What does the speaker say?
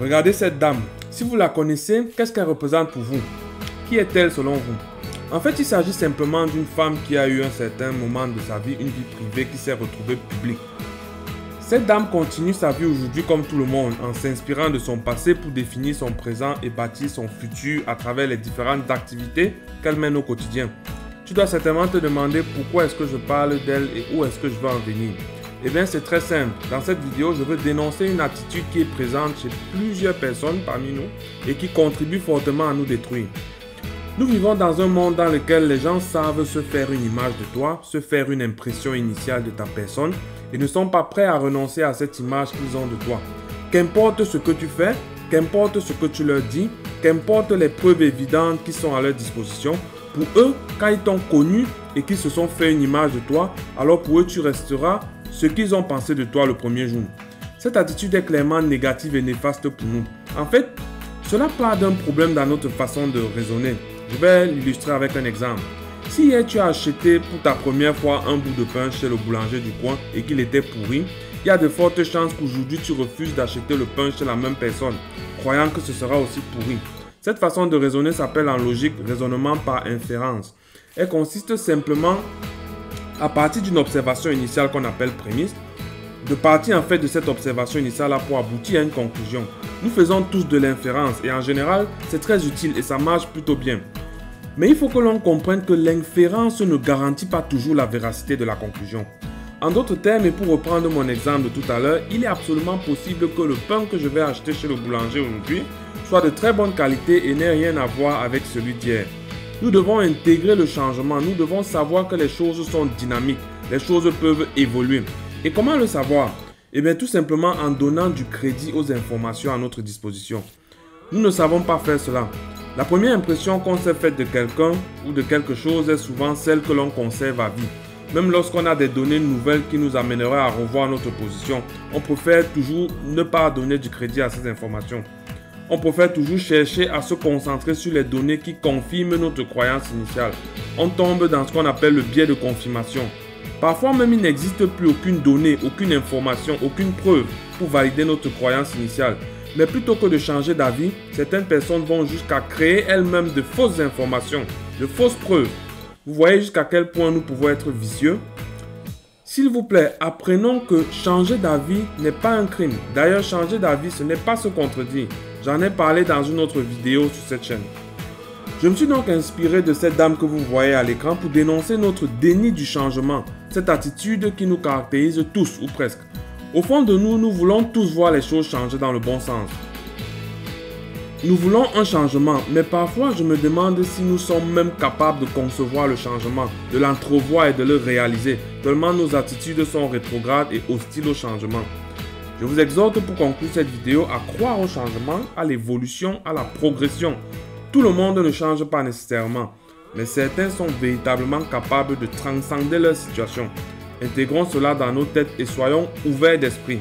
Regardez cette dame. Si vous la connaissez, qu'est-ce qu'elle représente pour vous? Qui est-elle selon vous? En fait, il s'agit simplement d'une femme qui a eu un certain moment de sa vie, une vie privée qui s'est retrouvée publique. Cette dame continue sa vie aujourd'hui comme tout le monde, en s'inspirant de son passé pour définir son présent et bâtir son futur à travers les différentes activités qu'elle mène au quotidien. Tu dois certainement te demander pourquoi est-ce que je parle d'elle et où est-ce que je veux en venir. Eh bien, c'est très simple. Dans cette vidéo, je veux dénoncer une attitude qui est présente chez plusieurs personnes parmi nous et qui contribue fortement à nous détruire. Nous vivons dans un monde dans lequel les gens savent se faire une image de toi, se faire une impression initiale de ta personne et ne sont pas prêts à renoncer à cette image qu'ils ont de toi. Qu'importe ce que tu fais, qu'importe ce que tu leur dis, qu'importe les preuves évidentes qui sont à leur disposition, pour eux, quand ils t'ont connu et qu'ils se sont fait une image de toi, alors pour eux, tu resteras ce qu'ils ont pensé de toi le premier jour. Cette attitude est clairement négative et néfaste pour nous. En fait, cela part d'un problème dans notre façon de raisonner. Je vais l'illustrer avec un exemple. Si hier tu as acheté pour ta première fois un bout de pain chez le boulanger du coin et qu'il était pourri, il y a de fortes chances qu'aujourd'hui tu refuses d'acheter le pain chez la même personne, croyant que ce sera aussi pourri. Cette façon de raisonner s'appelle en logique raisonnement par inférence. Elle consiste simplement à partir d'une observation initiale qu'on appelle prémisse, de partir en fait de cette observation initiale pour aboutir à une conclusion. Nous faisons tous de l'inférence et en général, c'est très utile et ça marche plutôt bien. Mais il faut que l'on comprenne que l'inférence ne garantit pas toujours la véracité de la conclusion. En d'autres termes, et pour reprendre mon exemple de tout à l'heure, il est absolument possible que le pain que je vais acheter chez le boulanger aujourd'hui soit de très bonne qualité et n'ait rien à voir avec celui d'hier. Nous devons intégrer le changement, nous devons savoir que les choses sont dynamiques, les choses peuvent évoluer. Et comment le savoir? Eh bien tout simplement en donnant du crédit aux informations à notre disposition. Nous ne savons pas faire cela. La première impression qu'on s'est faite de quelqu'un ou de quelque chose est souvent celle que l'on conserve à vie. Même lorsqu'on a des données nouvelles qui nous amèneraient à revoir notre position, on préfère toujours ne pas donner du crédit à ces informations. On préfère toujours chercher à se concentrer sur les données qui confirment notre croyance initiale. On tombe dans ce qu'on appelle le biais de confirmation. Parfois même, il n'existe plus aucune donnée, aucune information, aucune preuve pour valider notre croyance initiale. Mais plutôt que de changer d'avis, certaines personnes vont jusqu'à créer elles-mêmes de fausses informations, de fausses preuves. Vous voyez jusqu'à quel point nous pouvons être vicieux? S'il vous plaît, apprenons que changer d'avis n'est pas un crime. D'ailleurs, changer d'avis, ce n'est pas se contredire. J'en ai parlé dans une autre vidéo sur cette chaîne. Je me suis donc inspiré de cette dame que vous voyez à l'écran pour dénoncer notre déni du changement, cette attitude qui nous caractérise tous ou presque. Au fond de nous, nous voulons tous voir les choses changer dans le bon sens. Nous voulons un changement, mais parfois je me demande si nous sommes même capables de concevoir le changement, de l'entrevoir et de le réaliser, tellement nos attitudes sont rétrogrades et hostiles au changement. Je vous exhorte pour conclure cette vidéo à croire au changement, à l'évolution, à la progression. Tout le monde ne change pas nécessairement, mais certains sont véritablement capables de transcender leur situation. Intégrons cela dans nos têtes et soyons ouverts d'esprit.